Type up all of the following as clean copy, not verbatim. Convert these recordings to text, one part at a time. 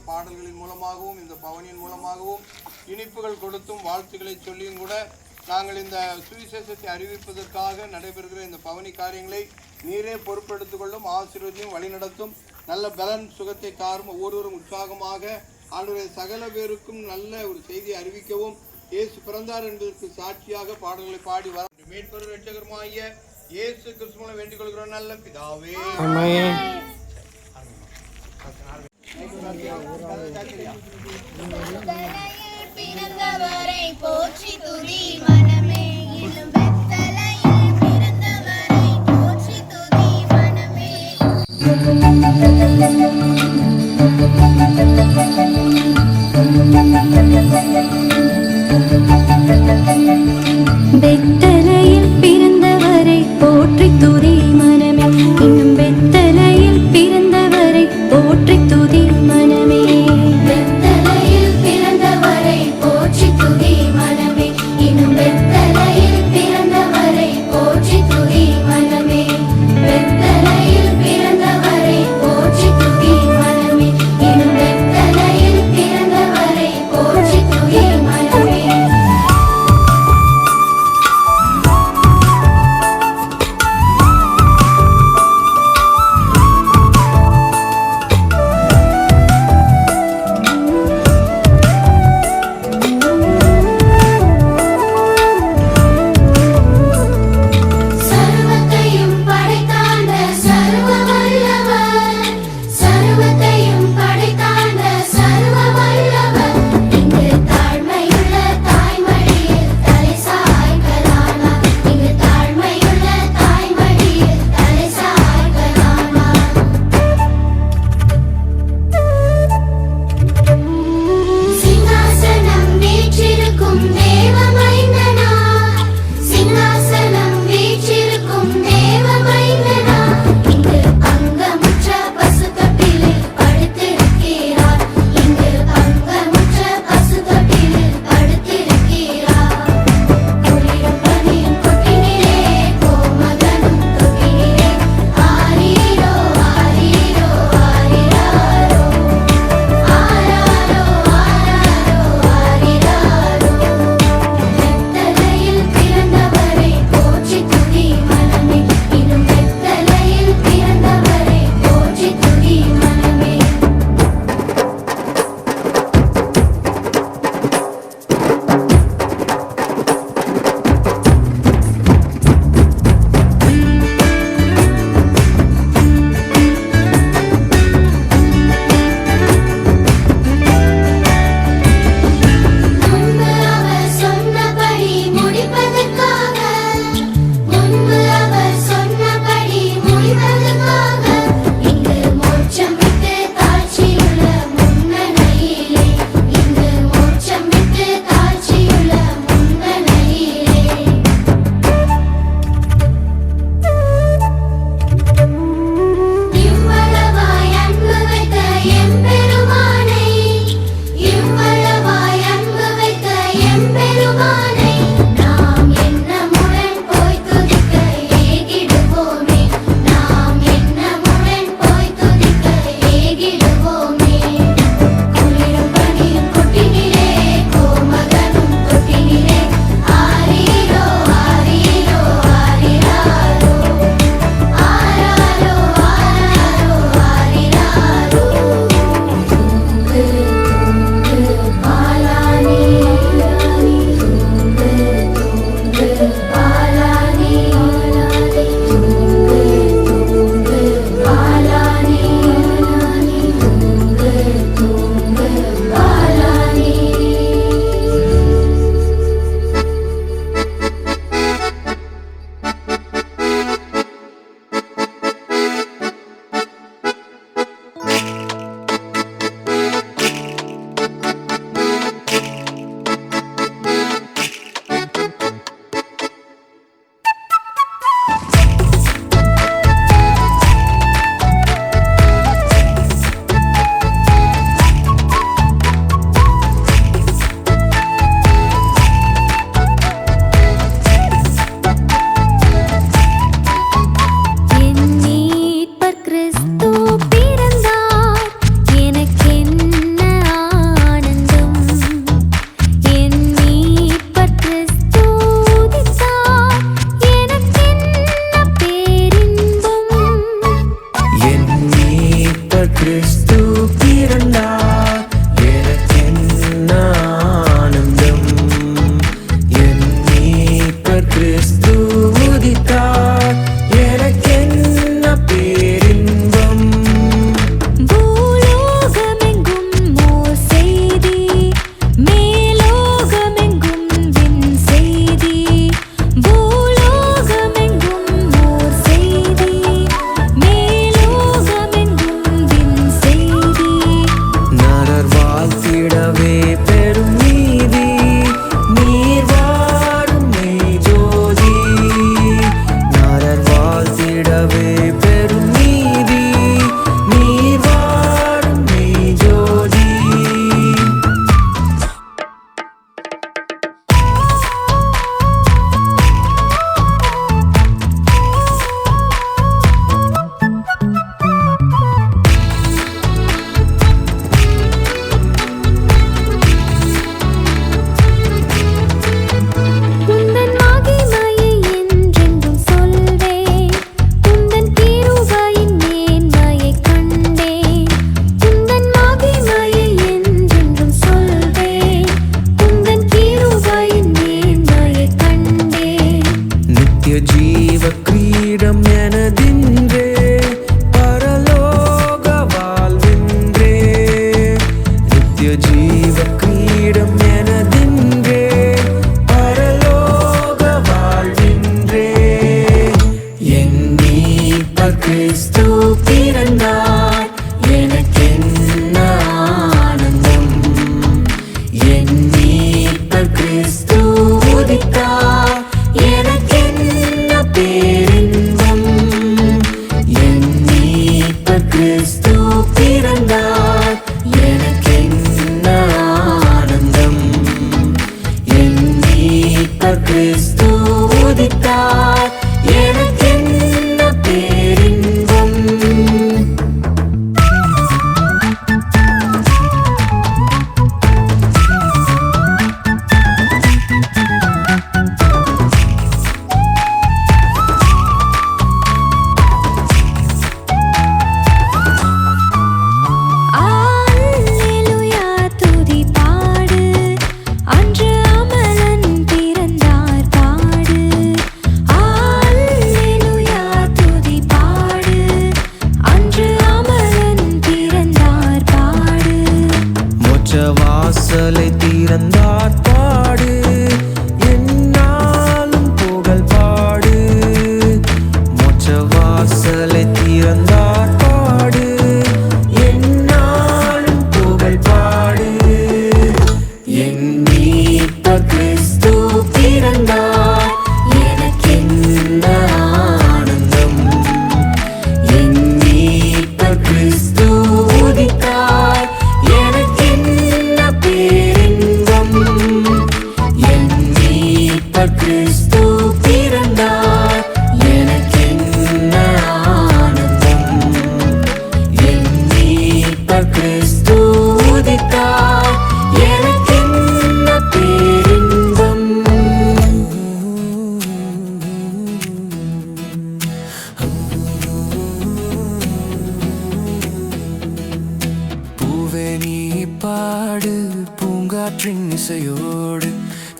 பாடல்களின் மூலமாகவும் இந்த பவனியின் மூலமாகவும் இனிப்புகள் கொடுத்தும் வாழ்த்துக்களை சொல்லியும் கூட நாங்கள் இந்த சுவிசேஷத்தை அறிவிப்பதற்காக நடைபெறுகிற இந்த பவனி காரியங்களை நீரே பொறுப்பெடுத்துக் கொள்ளும், ஆசீர்வதியும், வழிநடத்தும், நல்ல பலன் சுகத்தை தாரும். ஒவ்வொருவரும் உற்சாகமாக ஆண்டவரே சகல பேருக்கும் நல்ல ஒரு செய்தியை அறிவிக்கவும் இயேசு பிறந்தார் என்பதற்கு சாட்சியாக பாடல்களை பாடி வர மீட்பர் இரட்சகருமாகிய இயேசு கிறிஸ்துவை வேண்டிக் கொள்கிறோம் நல்ல பிதாவே. பிறந்தவரை போற்றி துதி மனமே, இலும் பெத்தலையில் பிறந்தவரை போற்றி துதி மனமே. பெத்தலையில் பிறந்தவரை போற்றி துதி மனமே, இன்னும் பெத்தலையில் பிறந்தவரை போற்றி துதி மனமே. பெத்தலையில் பிறந்தவரை போற்றி துதி மனமே, இன்னும் வாசலை திறந்தார் பாடு, என்னாலும் புகழ் பாடு. மோட்ச வாசலை திறந்தார் பாடு, என்னாலும் புகழ் பாடு. என் மீட்பர் கிறிஸ்து பிறந்தார், எனக்கென்ன ஆனந்தம். என் மீட்பர் கிறிஸ்து உதித்தார், எனக்கென்ன பேரின்பம். என் மீட்பர் கிறிஸ்து பிறந்தார், எனக்கென்ன ஆனந்தம். என் மீட்பர் கிறிஸ்து உதித்தார், எனக்கென்ன பேரின்பம். பூவே நீ பாடு பூங்காற்றின் இசையோடு,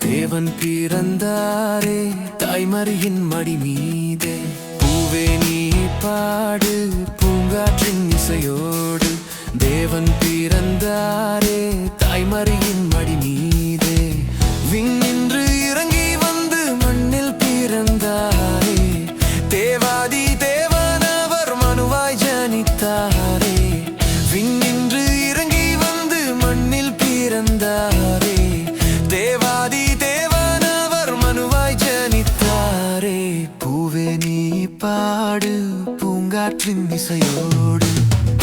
தேவன் பிறந்தாரே தாய்மரியின் மடி மீதே. பூவே நீ பாடு பூங்காற்றின் இசையோடு, தேவன் பிறந்தாரே தாய்மரியின் மடி மீதே. விண்ணின்று இறங்கி வந்து மண்ணில் பிறந்தாரே, தேவாதி தேவனவர் மனுவாய் ஜனித்தாரே. விண்ணின்று இறங்கி வந்து மண்ணில் பிறந்தாரே, தேவாதி தேவனவர் மனுவாய் ஜனித்தாரே. பூவே நீ பாடு பூங்காற்றின் இசையோடு,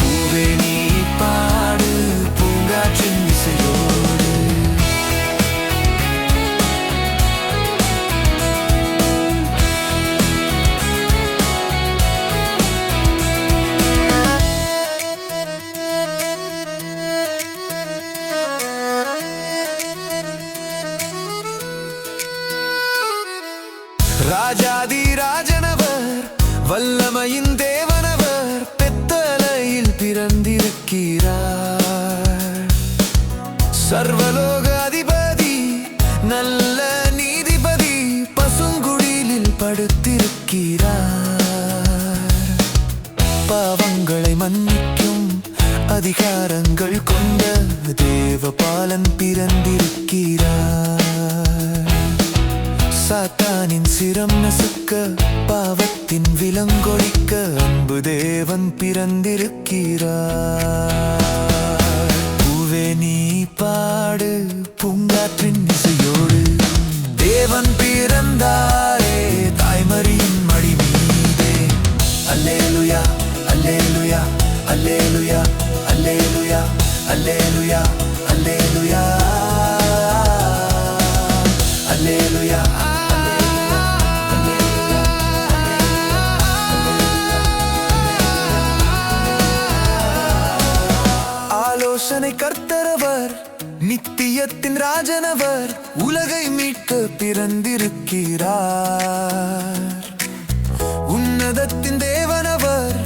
பூவே நீ பாடு பூங்காற்றின் இசையோடு. ராஜாதி ராஜனவர் வல்லமையின் தேவனவர், பெத்தலையில் பிறந்திருக்கிறார். சர்வலோக அதிபதி நல்ல நீதிபதி, பசுங்குடிலில் படுத்திருக்கிறார். பாவங்களை மன்னிக்கும் அதிகாரங்கள் கொண்ட தேவபாலன் பிறந்திருக்கிறார். சாத்தானின் சிரம் நசுக்க பாவத்தின் விலங்கொழிக்க அன்பு தேவன் பிறந்திருக்கிறார். பூவே நீ பாடு பூங்காற்றின் இசையோடு, தேவன் பிறந்தாரே தாய்மரியின் மடி மீதே. அல்லேலுயா அல்லேலுயா அல்லேலுயா அல்லேலுயா அல்லேலுயா அல்லேலுயா அல்லேலுயா. ஆலோசனை கர்த்தரவர், நித்தியத்தின் ராஜனவர், உலகை மீட்க பிறந்திருக்கிறார். உன்னதத்தின் தேவனவர்,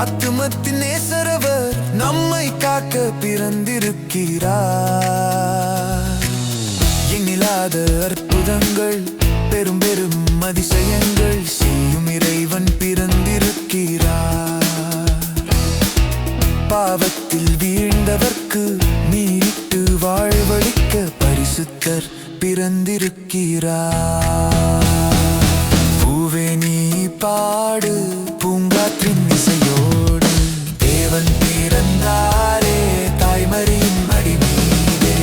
ஆத்துமத்தின் நேசரவர், நம்மை காக்க பிறந்திருக்கிறார். எண்ணிலாத அற்புதங்கள் பெரும் பெரும் அதிசயங்கள் செய்யும் இறைவன் பிறந்திருக்கிறார். பாவத்தில் வீழ்ந்தவர்க்கு நீரிட்டு வாழ்வளிக்க பரிசுத்தர் பிறந்திருக்கிறார். பூவே நீ பாடு பூங்காற்றின் இசையோடு, தேவன் பிறந்தாரே தாய்மரியின் மடி மீதே.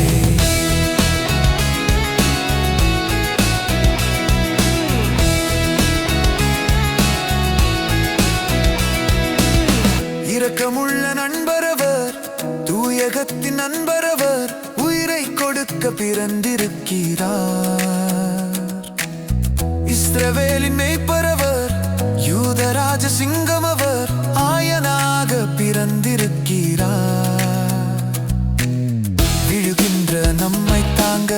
இரக்கமுள்ள நண்பரவர், தூயகத்தின் நண்பரவர், உயிரை கொடுக்க பிறந்திருக்கிறார். இஸ்ரவேலின் மேய்ப்பரவர், யூதராஜ சிங்கமவர், ஆயனாக பிறந்திருக்கிறார். விழுகின்ற நம்மை தாங்க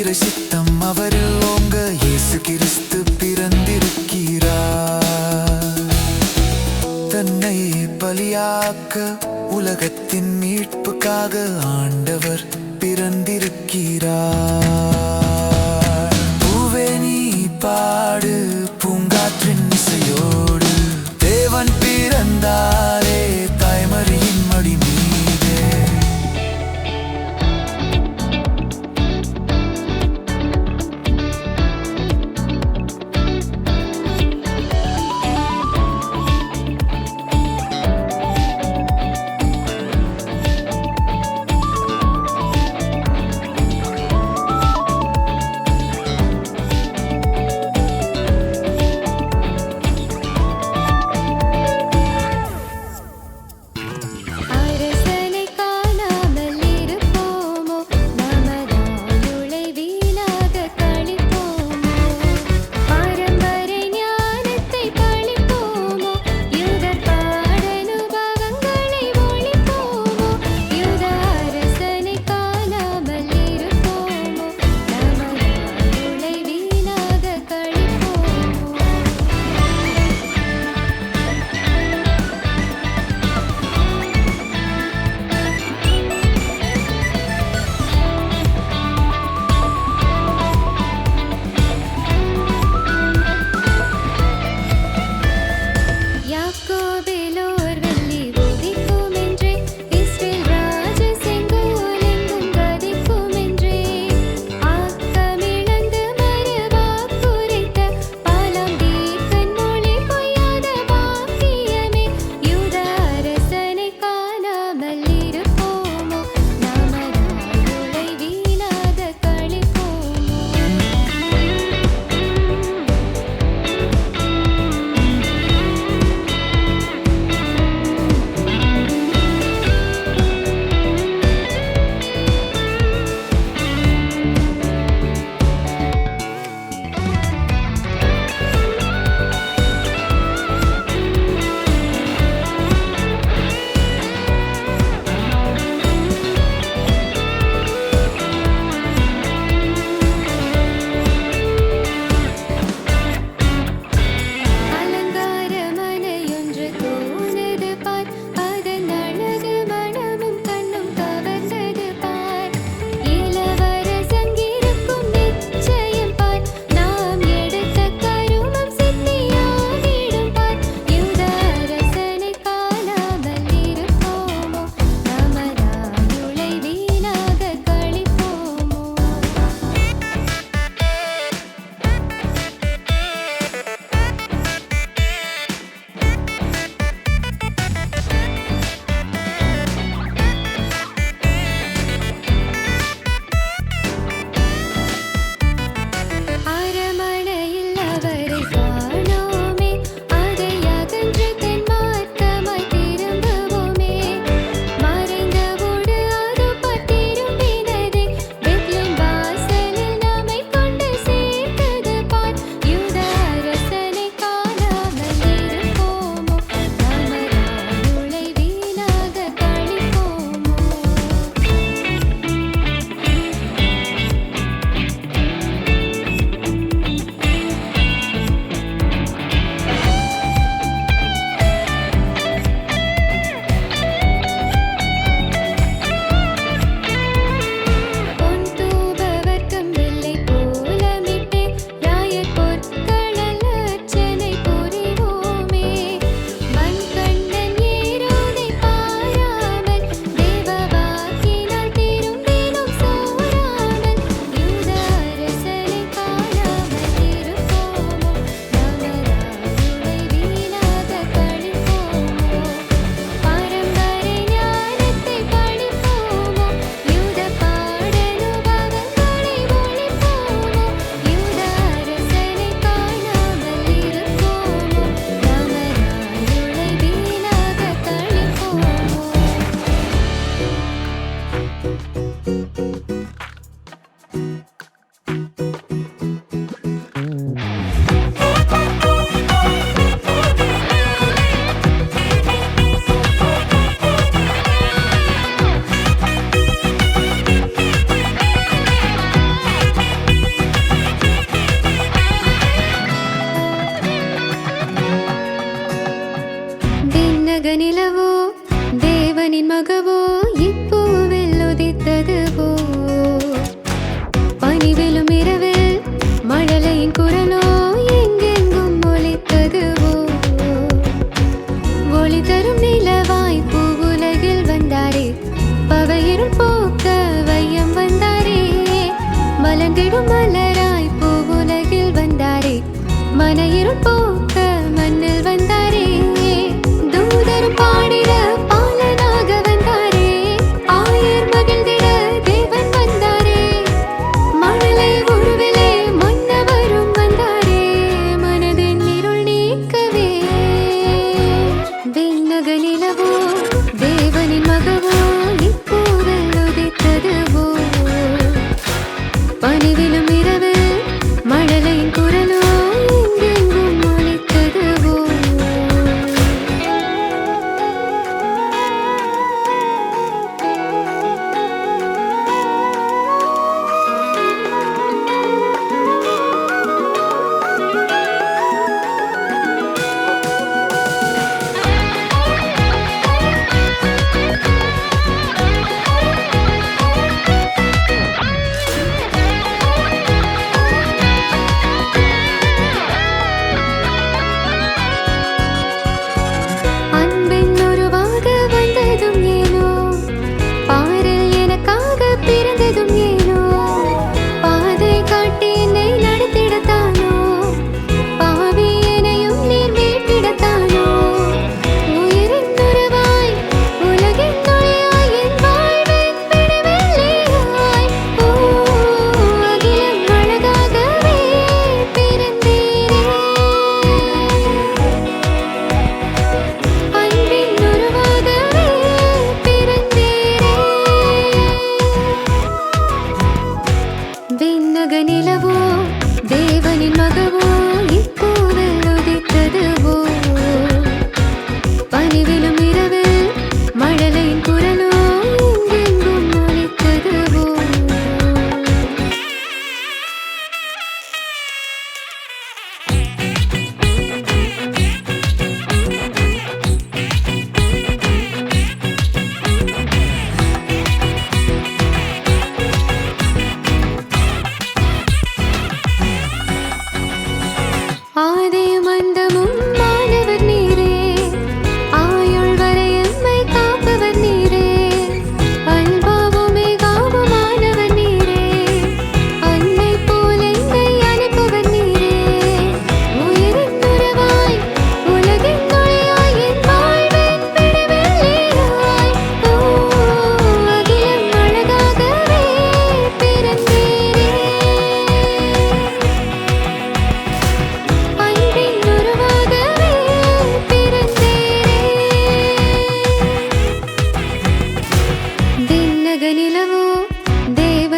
இறை சித்தம் அவரில் ஓங்க, இயேசு கிறிஸ்து பிறந்திருக்கிறார். தன்னை பலியாக்க உலகத்தின் மீட்புக்காக ஆண்டவர் பிறந்திருக்கிறார். பூவே நீ பாடு பூங்காற்றின் இசையோடு, தேவன் பிறந்தாரே தாய்மரியின் மடி மீதே.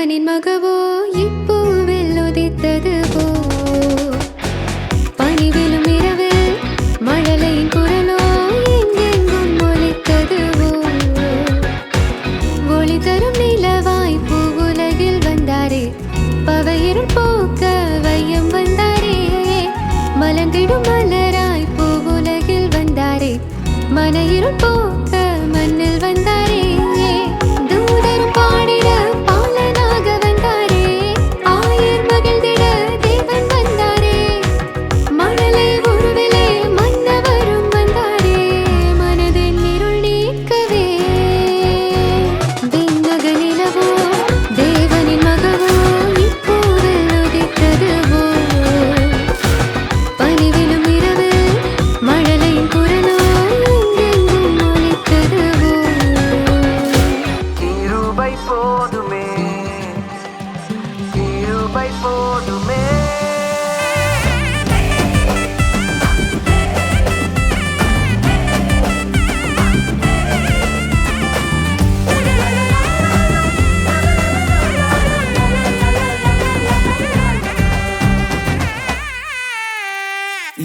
தேவனின் மகவோ இப்பூவில் உதித்தது போ பனிவிலும் இரவில் மழலையின் குரலோ எங்கெங்கும் ஒலித்தது ஒளி தரும் நிலவாய் பூவுலகில் வந்தாரே பவையிருள் போக்க வையம் வந்தாரே மலர்ந்திடும் மலராய் பூவுலகில் வந்தாரே மனையிருள் போக்க மண்ணில் வந்தாரே தூதரும் பாடிட பாலனாக வந்தாரே ஆயர் மகிழ்ந்திட தேவன் வந்தாரே மழலை உருவிலே மன்னவரும் வந்தாரே மனதின் இருள் நீக்கவே விண்ணக நிலவோ தேவனின் மகவோ இப்பூவில் உதித்ததுவோ பனிவிலும் இரவில் மழலையின் குரலோ எங்கெங்கும் ஒலித்ததுவோ கிருபை போதுமே கிருபை போதுமே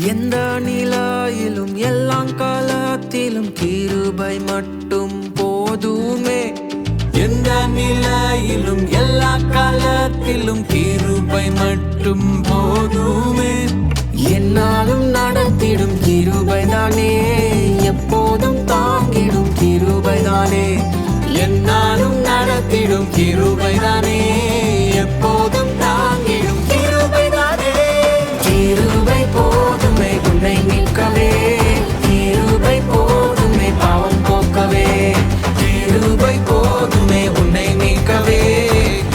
எந்த நிலையிலும் எல்லா காலத்திலும் கிருபை மட்டும் போதுமே எந்த நிலையிலும் எல்லா காலத்திலும் கிருபை மட்டும் போதுமே என்னாலும் நடத்திடும் கிருபைதானே எப்போதும் தாங்கிடும் கிருபைதானே என்னாலும் நடத்திடும் கிருபைதானே எப்போதும் தாங்கிடும் கிருபைதானே கிருபை போதுமே உன்னை மீட்கவே கிருபை போதுமே பாவம் போக்கவே கிருபை போதுமே உன்னை மீட்கவே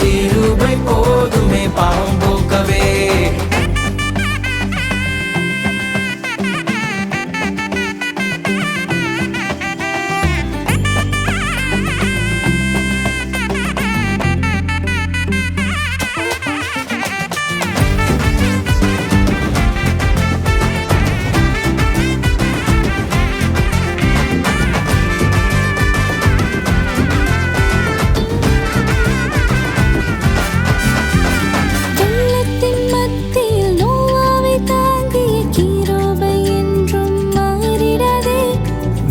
கிருபை போதுமே பாவம் போக்கவே வெள்ளத்தின் மத்தியில் நோவாவை தாங்கிய கிருபை என்றும் மாறிடாதே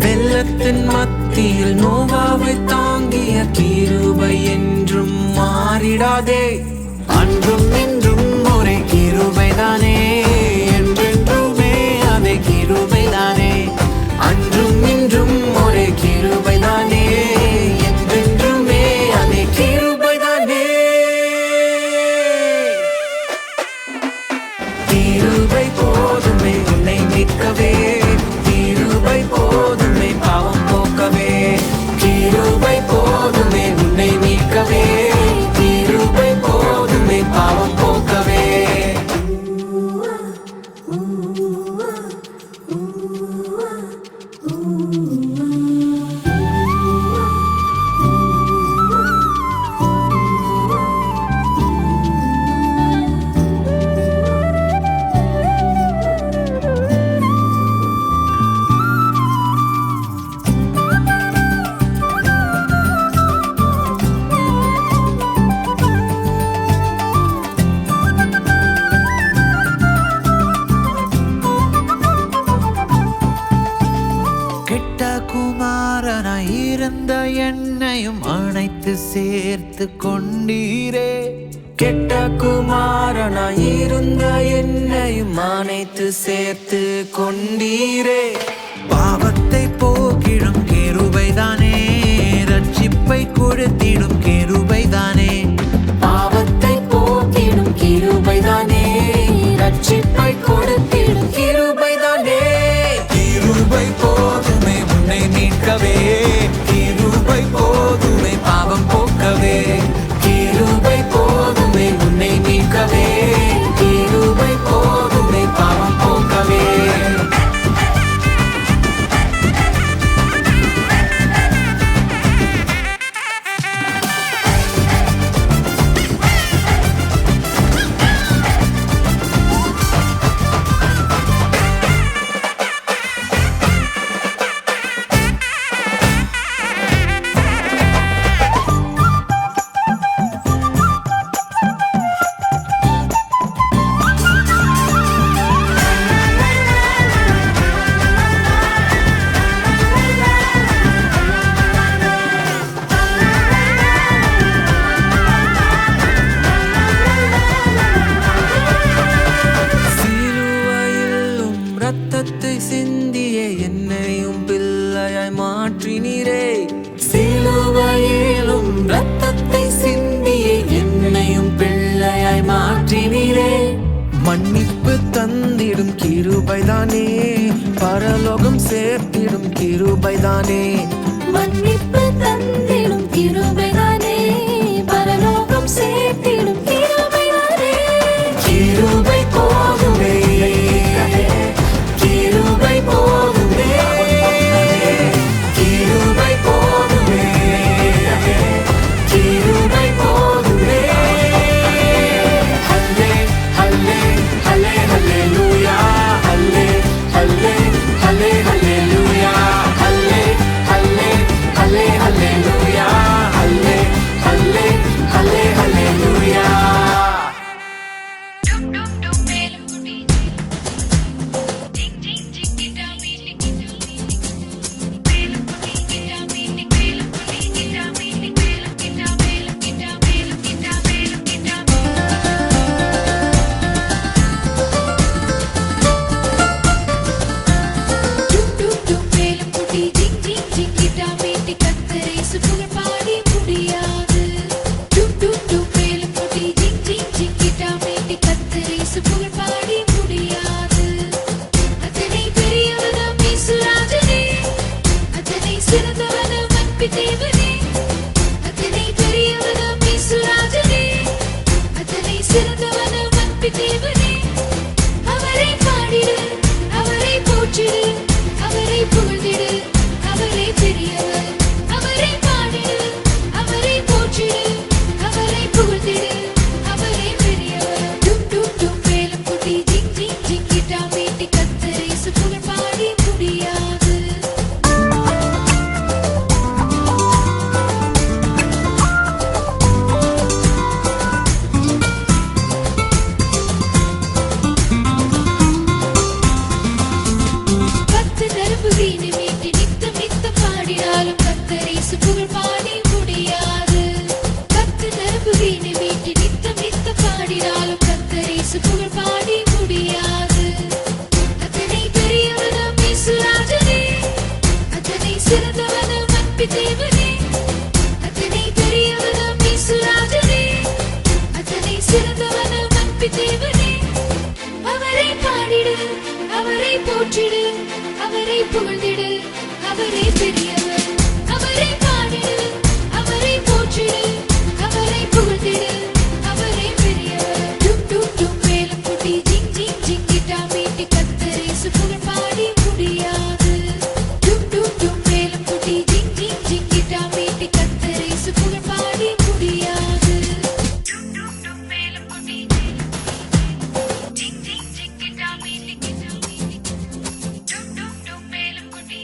வெள்ளத்தின் மத்தியில் நோவாவை தாங்கிய கிருபை என்றும் மாறிடாதே அன்றும் இன்றும் ஒரே கிருபைதானே என்றென்றுமே அதே கிருபைதானே அன்றும் இன்றும் ஒரே கிருபைதானே என்றென்றுமே அதே கிருபைதானே கிருபை போதுமே உன்னை மீட்கவே கிருபை போதுமே பாவம் போக்கவே கிருபை போதுமே உன்னை மீட்கவே கிருபை போதுமே பாவம் போக்கவே கெட்ட குமாரனாய் இருந்த என்னையும் அணைத்து சேர்த்து கொண்டீரே கெட்ட குமாரனாய் இருந்த என்னையும் அணைத்து சேர்த்து கொண்டீரே பாவத்தை போக்கிடும் கிருபைதானே ரட்சிப்பை கொடுத்திடும் கிருபைதானே பாவத்தை போக்கிடும் கிருபைதானே ரட்சிப்பை கொடுத்திடும் கிருபைதானே கிருபை போதுமே உன்னை மீட்கவே கிருபை போதுமே பாவம் போக்கவே கிருபை போதுமே உன்னை மீட்கவே கிருபை போதுமே பாவம் போக்கவே மன்னிப்பு தந்திடும் கிருபைதானே, பரலோகம் சேர்த்திடும் கிருபைதானே. மன்னிப்பு தந்திடும் கிருபைதானே, பரலோகம் சேர்த்திடும் கிருபைதானே. கிருபை போதுமே, கிருபை போதுமே, கிருபை போதுமே, கிருபை போதுமே. ஹல்லே ஹல்லே ஹல்லே ஹல்லேலூயா, ஹல்லே ஹல்லே ஹல்லே ஹல்லேலூயா, ஹல்லே ஹல்லே ஹல்லே ஹல்லேலூயா, ஹல்லே ஹல்லே ஹல்லே ஹல்லேலூயா. தேவனே அத்தனை பெரியவனாம் இயேசுராஜனே, அத்தனை சிறந்தவனாம் அன்பு தேவனே. அவரை பாடிடு, அவரை போற்றிடு, அவரை புகழ்ந்திடு, அவரை பெரியவர். அவரை பாடிடு, அவரை போற்றிடு, அவரை புகழ்ந்திடு, அவரை பெரியவர். டும் டும் டும் மேளம் கொட்டி ஜிங் ஜிங் ஜிங்கிட்டா மீட்டி கர்த்தர் இயேசு புகழ் பாடி முடியாது. வீணை மீட்டி நித்தம் நித்தம் பாடினாலும் கர்த்தர் இயேசு புகழ் பாடி முடியாது. பத்து நரம்பு வீணை மீட்டி நித்தம் நித்தம் பாடினாலும் கர்த்தர் இயேசு புகழ் பாடி முடியாது. அத்தனை பெரியவனாம் இயேசுராஜனே, அத்தனை சிறந்தவனாம் அன்பு தேவனே, அத்தனை பெரியவனாம் இயேசுராஜனே, அத்தனை சிறந்தவனாம் அன்பு தேவனே. அவரை பாடிடு, அவரை போற்றிடு, அவரை புகழ்ந்திடு, அவரை பெரியவர். அவரை பாடிடு, அவரை போற்றிடு, அவரை புகழ்ந்திடு, அவரை பெரியவர். டும் டும் டும் மேளம் கொட்டி ஜிங் ஜிங் ஜிங்கிட்டா மீட்டி கர்த்தர் இயேசு புகழ் பாடி முடியாது. டும் டும் டும் மேளம் கொட்டி ஜிங் ஜிங் ஜிங்கிட்டா மீட்டி கர்த்தர் இயேசு புகழ் பாடி முடியாது. டும் டும் டும் மேளம் கொட்டி ஜிங் ஜிங் ஜிங்கிட்டா மீட்டி டும் டும் டும் மேளம் கொட்டி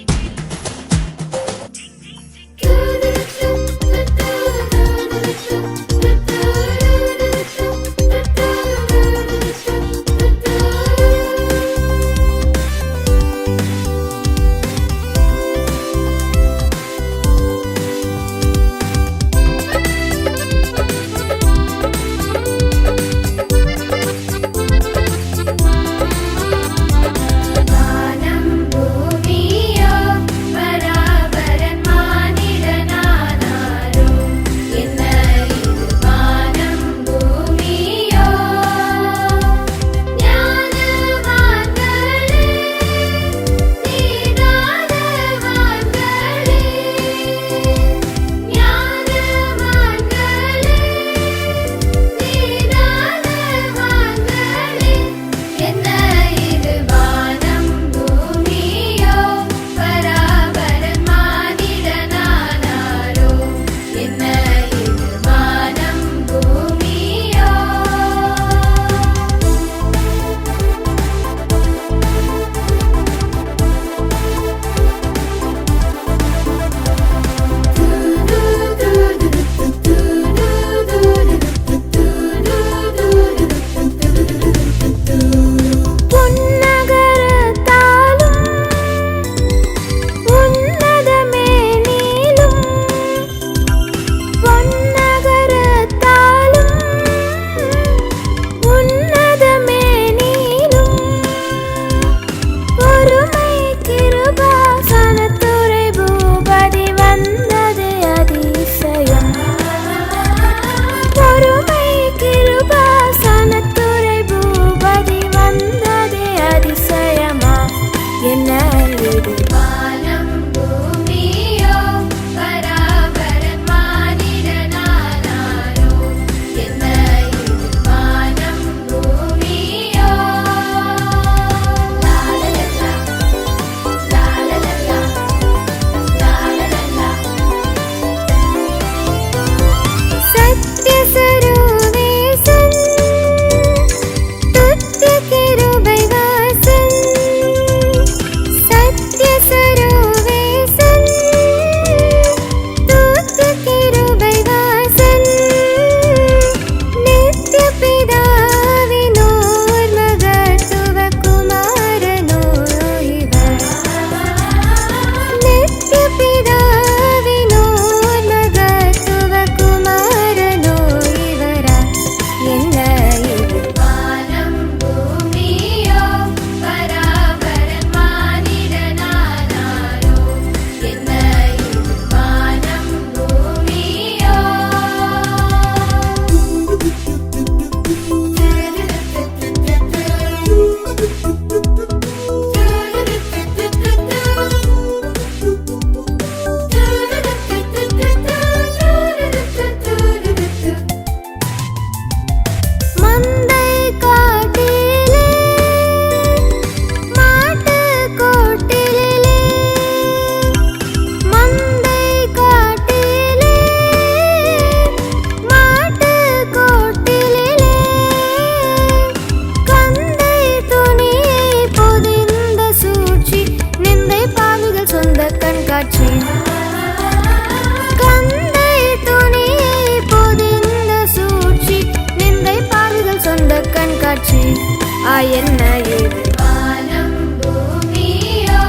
என்ன இது வானம் பூமியோ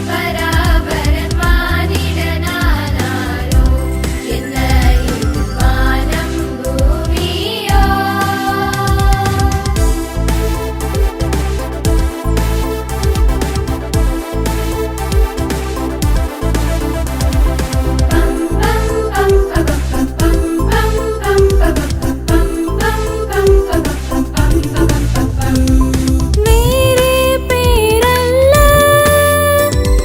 பராபரன் மானிடனானாரோ என்ன இது வானம் பூமியோ வேறே பேரல்ல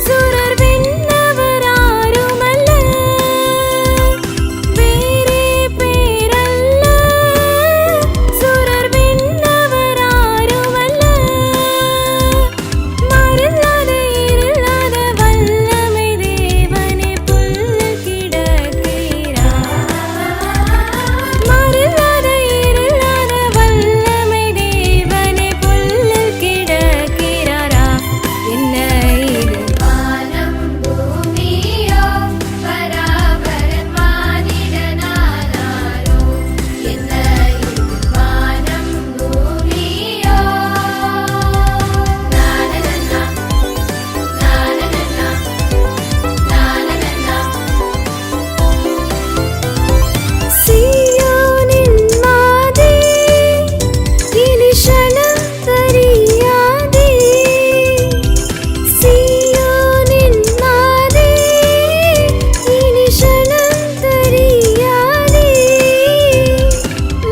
சுரர் விண்ணவர் ஆருமல்ல வேறே பேரல்ல சுரர் விண்ணவர் ஆருமல்ல மருளாத இருளாத வல்லமை தேவனே புல்லில் கிடக்கிறார் மருளாத இருளாத வல்லமை தேவனே புல்லில் கிடக்கிறாரா என்ன இது வானம் பூமியோ பராபரன் மானிடனானாரோ என்ன இது வானம் பூமியோ நானனன்னா நானனன்னா நானனன்னா சீயோனின் மாதே இனி க்ஷணம் தெரியாதே சீயோனின் மாதே இனி க்ஷணம் தெரியாதே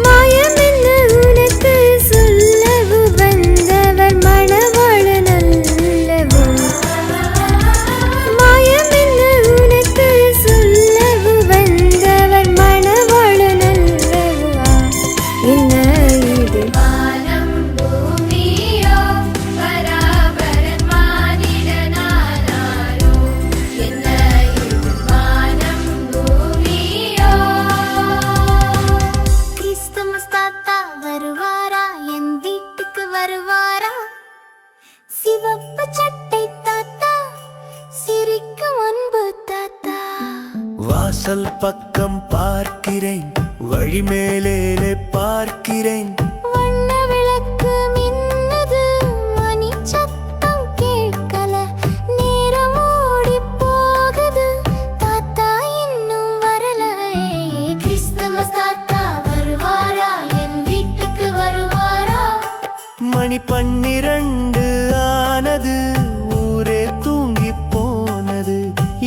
மாயமென்ன உனக்கு சொல்லவு வந்தவர் மணவாளன் அல்லவோ மாயமென்ன உனக்கு சொல்லவு வந்தவர் மணவாளன் அல்லவா என்ன இது வானம் பூமியோ பராபரன் மானிடனானாரோ என்ன இது வானம் பூமியோ கிறிஸ்துமஸ் தாத்தா வருவாரா என் வீட்டுக்கு வருவாரா சிவப்பு சட்டை தாத்தா சிரிக்கும் அன்பு தாத்தா வாசல் பக்கம் பார்க்கிறேன் வழி மேலே பார்க்கிறேன் வண்ண விளக்கு மின்னது மணி சத்தம் கேட்கல நேரம் ஓடி போகுது தாத்தா இன்னும் வரல கிறிஸ்துமஸ் தாத்தா வருவாரா என் வீட்டுக்கு வருவாரா மணி 12 ஆனது ஊரே தூங்கி போனது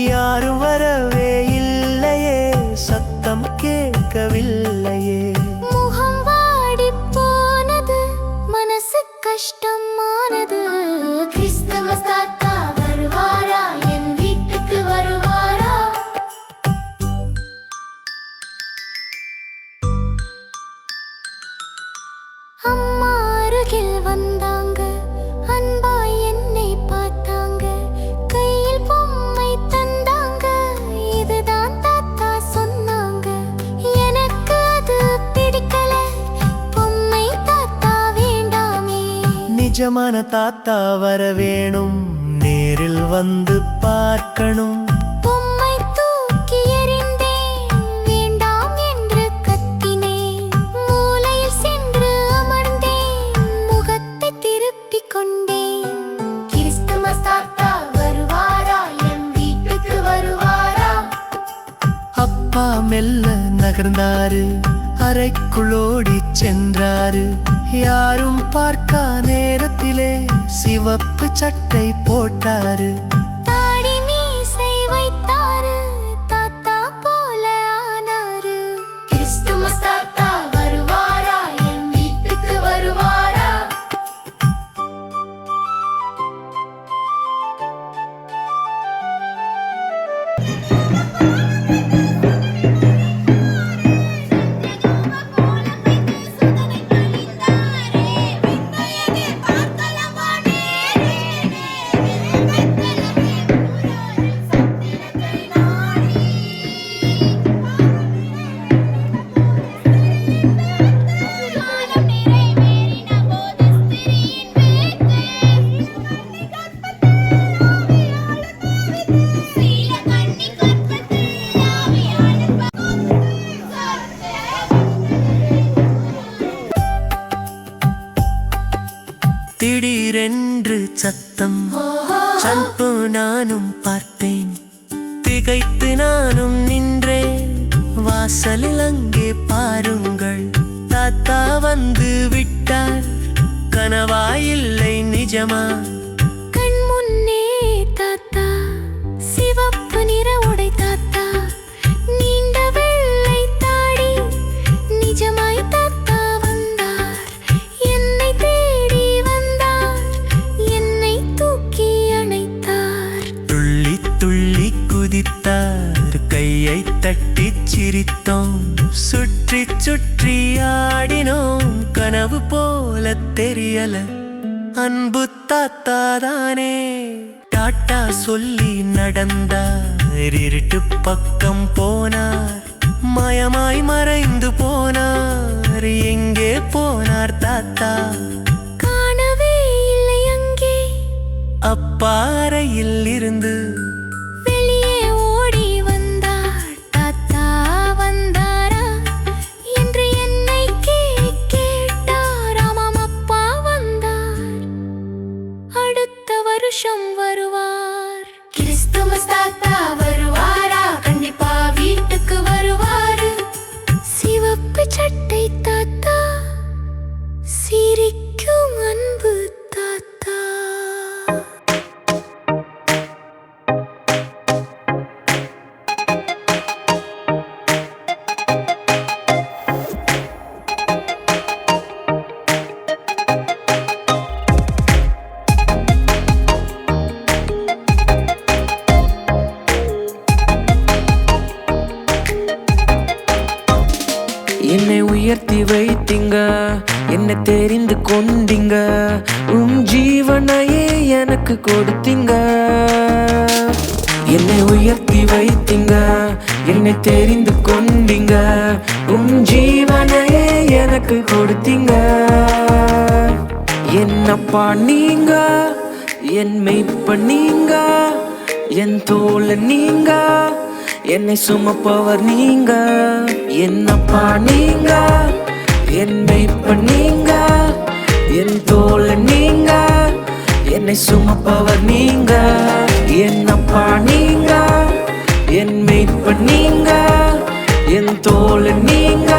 யாரும் வரவே இல்லையே சத்தம் கேட்கவில்லையே முகம் வாடி போனது மனசு கஷ்டமானது கிறிஸ்துமஸ் தாத்தா வருவாரா என் வீட்டுக்கு வருவாரா அம்மா அருகில் வந்தாங்க அன்பாய் என்னை பார்த்தாங்க கையில் பொம்மை தந்தாங்க இதுதான் தாத்தா சொன்னாங்க எனக்கு அது பிடிக்கல பொம்மை தாத்தா வேண்டாமே நிஜமான தாத்தா வர வேணும் நேரில் வந்து பார்க்கணும் பொம்மை தூக்கி எறிந்தேன் வேண்டாம் என்று கத்தினேன் மூலையில் சென்று அமர்ந்தேன் முகத்தை திருப்பிக் கொண்டேன் கிறிஸ்துமஸ் தாத்தா வருவாரா என் வீட்டுக்கு வருவாரா அப்பா மெல்ல நகர்ந்தாரு அறைக்குள்ளோடி சென்றாரு யாரும் பார்க்கா நேரத்திலே சிவப்பு சட்டை போட்டாரு தாடி மீசை வைத்தாரு தாத்தா போல ஆனாரு கிறிஸ்துமஸ் தாத்தா வருவாரா என் வீட்டுக்கு வருவாரா பார்க்கலாம் திடீரென்று சத்தம். சன்பு நானும் பார்த்தேன், திகைத்து நானும் நின்றேன். வாசலில் அங்கே பாருங்கள், தாத்தா வந்து விட்டார். கனவாயில்லை நிஜமா? கண் முன்னே தாத்தா, சிவப்பு நிற உடை தாத்தா, நீண்ட வெள்ளை தாடி, நிஜமாய் தாத்தா வந்தார். என்னை தேடி வந்தார், என்னை தூக்கி அணைத்தார். துள்ளி துள்ளி குதித்தார், கையை தட்டி சிரித்தோம். சுற்றி சுற்றி ஆடினோம், கனவு போல தெரியல. அன்பு தாத்தா தானே. டாட்டா சொல்லி நடந்தார், இருட்டு பக்கம் போனார். மாயமாய் மறைந்து போனார். எங்கே போனார் தாத்தா? காணவே இல்லை அங்கே. அப்பா அறையில் இருந்து வெளியே ஓடி வந்தார். தாத்தா வந்தாரா என்று என்னை கேட்டார். ஆமாம், அப்பா வந்தார். அடுத்த வருஷம் வருவார். கிறிஸ்துமஸ் தாத்தா வருவாரா? கண்டிப்பா வீட்டுக்கு வருவாரு. சிவப்பு சட்டை தாத்தா, சிரிக்கும் அன்பு தாத்தா. என்னை உயர்த்தி வைத்தீங்க, என்னை தெரிந்து கொண்டீங்க. ஜீவனையே எனக்கு கொடுத்தீங்க. என்னை உயர்த்தி வைத்தீங்க, என்னை தெரிந்து கொண்டீங்க. ஜீவனையே எனக்கு கொடுத்தீங்க. என்னப்பா நீங்க, என் மெய்ப்ப நீங்க, என் தோழ நீங்க, என்னை சுமப்பவர் நீங்க. என்னப்பா நீங்க, என் மெய்ப்ப நீங்க, என் தோழ நீங்க, என்னை சுமப்பவர் நீங்க. என்னப்பா நீங்க, என் மெய்ப்ப நீங்க, என் தோழ நீங்க,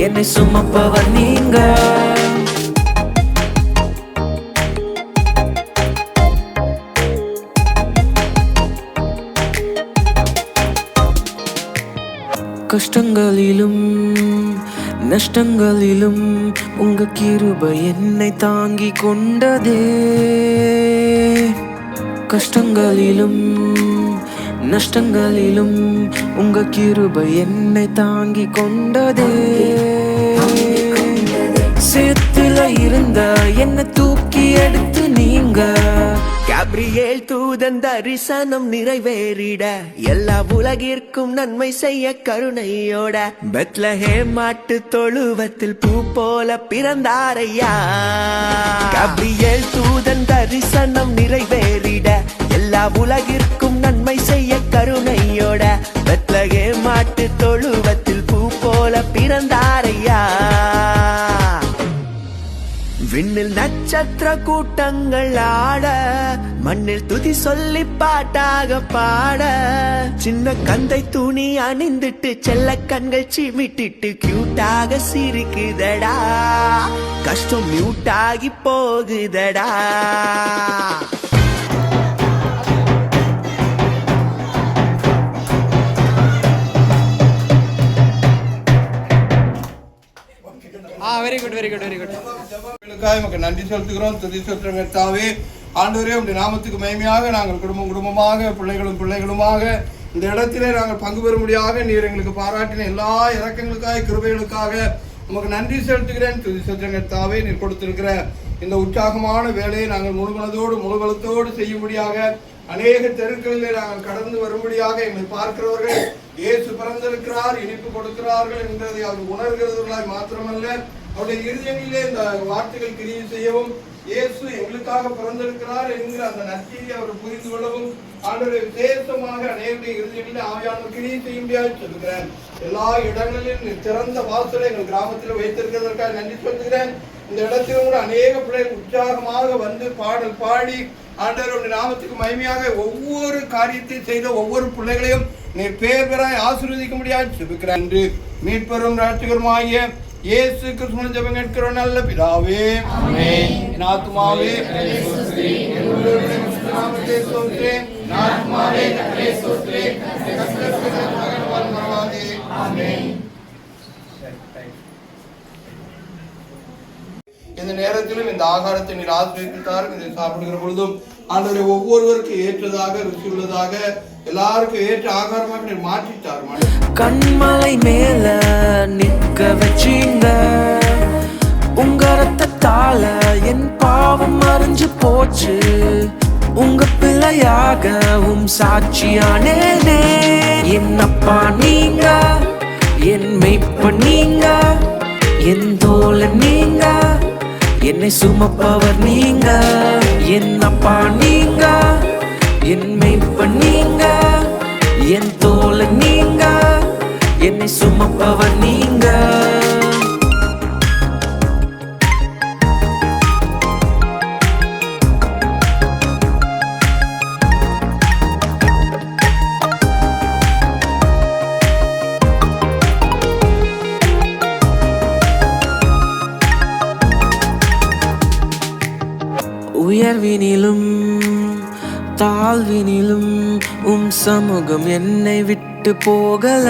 என்னை சுமப்பவர் நீங்க. கஷ்டங்களிலும் நஷ்டங்களிலும் உங்க கிருபை என்னை தாங்கி கொண்டதே. கஷ்டங்களிலும் நஷ்டங்களிலும் உங்க கிருபை என்னை தாங்கி கொண்டதே. சேத்துல இருந்த என்னை தூக்கி எடுத்து நீங்க. கேப்ரியேல் தூதன் தரிசனம் நிறைவேறிட, எல்லா உலகிற்கும் நன்மை செய்ய கருணையோட, பெத்லஹேம் மாட்டு தொழுவத்தில் பூ போல பிறந்தாரையா. கேப்ரியேல் தூதன் தரிசனம் நிறைவேறிட, எல்லா உலகிற்கும் நன்மை செய்ய கருணையோட, பெத்லஹேம் மாட்டு தொழுவத்தில் பூ போல பிறந்தாரையா. விண்ணில் நட்சத்திர கூட்டங்கள் ஆட, மண்ணில் துதி சொல்லி பாட்டாக பாட, சின்ன கந்தை துணி அணிந்துட்டு செல்ல கண்கள் சிமிட்டிட்டு கியூட்டாக சிரிக்குதடா. கஷ்டம் மியூட்டாகி போகுதடா. Very good very good very good. நமக்கு நன்றி செலுத்துகிறோம். துதி செலுத்துகிறோம் கர்த்தாவே. ஆண்டவரே, உடைய நாமத்துக்கு மகிமையாக நாங்கள் குடும்பமாக பிள்ளைகளுமாக இந்த இடத்திலே நாங்கள் பங்கு பெறும்படியாக நீர் எங்களுக்கு பாராட்டின எல்லா இரக்கங்களுக்காக கிருபைகளுக்காக நமக்கு நன்றி செலுத்துகிறேன். துதி செலுத்துகிறோம் கர்த்தாவே. நீர் கொடுத்திருக்கிற இந்த உற்சாகமான வேலையை நாங்கள் முழு பலத்தோடு செய்யும்படியாக, அநேக தெருக்களிலே நாங்கள் கடந்து வரும்படியாக எங்களை பார்க்கிறவர்கள் இயேசு பிறந்திருக்கிறார், இனிப்பு கொடுக்கிறார்கள் என்பதை அவர் உணர்கிறவர்களாய் மாத்திரமல்ல, அவருடைய இருதயங்களிலே இந்த வார்த்தைகள் கிரியை செய்யவும் இயேசு எங்களுக்காக பிறந்திருக்கிறார் என்கிற அந்த நற்செய்தியை அவர் புரிந்து கொள்ளவும் ஆண்டவரை விசேஷமாக அநேகருடைய இறுதிகளில் ஆவியானவர் கிரியை செய்யும்படியாக சொல்லுகிறேன். எல்லா இடங்களிலும் திறந்த வாசலை எங்கள் கிராமத்தில் வைத்திருக்கிறதற்காக நன்றி சொல்லுகிறேன். இந்த இடத்திலும் கூட அநேக பிள்ளைகள் உற்சாகமாக வந்து பாடல் பாடி ஆண்டவருடைய நாமத்துக்கு மகிமையாக ஒவ்வொரு காரியத்தை செய்த ஒவ்வொரு பிள்ளைகளையும் நீர் பேர் பெறாய் ஆசீர்வதிக்க முடியாது சொல்லுகிறேன் என்று மீட்பெரும் ராட்சகருமாகிய இயேசு கிறிஸ்துவின் ஜெபம் கேட்கிறோம் நல்ல பிதாவே. ஆமென். என் ஆத்துமாவே கர்த்தரை ஸ்தோத்திரி, என் உள்ளுமே நாமத்தை ஸ்தோத்திரி, என் ஆத்துமாவே கர்த்தரை ஸ்தோத்திரி, கர்த்தருக்கு மகிமை மறவாதே. ஆமென். இந்த நேரத்திலும் இந்த ஆகாரத்தை நீர் ஆசீர்வதித்தார். இதை சாப்பிடுகிற பொழுதும் ஆண்டவரை ஒவ்வொருவருக்கு ஏற்றதாக ருசி உள்ளதாக எல்லாருக்கும் ஏற்ற ஆகாரமாக நீர் மாற்றித்தார். கண்மலை மேல நிற்க வச்சீங்க, உங்க ரத்தத்தால என் பாவம் மறைஞ்சு போச்சு. உங்க பிள்ளையாகவும் சாட்சியானேனே. என் அப்பா நீங்க, என் மெய்ப்பன் நீங்க, என் தோழன் நீங்க, என்னை சுமப்பவர் நீங்க. என் அப்பா நீங்க, என் மெய்ப்பன் நீங்க, என் தோழன் நீங்க, என்னை சுமப்பவர் நீங்க. உயர்வினிலும் தாழ்வினிலும் சமூகம் என்னை விட்டு போகல.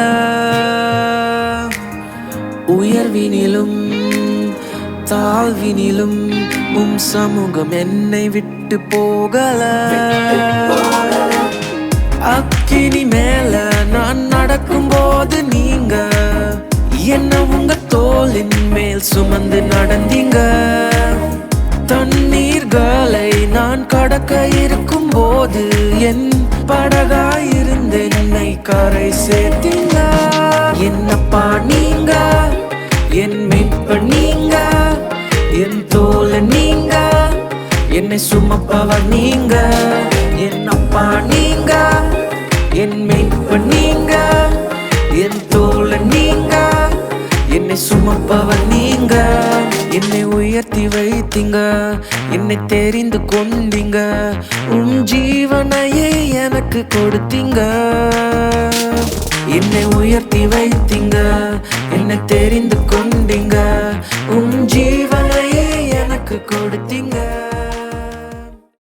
உயர்வினிலும் தாழ்வினிலும் சமூகம் என்னை விட்டு போகல. அக்கினி மேல நான் நடக்கும் போது நீங்க என்ன உங்க தோளின் மேல் சுமந்து நடந்தீங்க. தண்ணீர்களை நான் கடக்க இருக்கும் போது என் படகாயிருந்து என்னை கரை சேர்த்தீங்க. என்னப்பா நீங்க, என் மெய்ப்பன் நீங்க, என் தோழன் நீங்க, என்னை சுமப்பவர் நீங்க. என்னப்பா நீங்க, என் மெய்ப்பன் நீங்க, என் தோழன் நீங்க, என்னை சுமப்பவர் நீங்க. என்னை உயர்த்தி வைத்தீங்க, என்னை தெரிந்து கொண்டீங்க, உன் ஜீவனையே எனக்கு கொடுத்தீங்க. என்னை உயர்த்தி வைத்தீங்க, என்னை தெரிந்து கொண்டீங்க,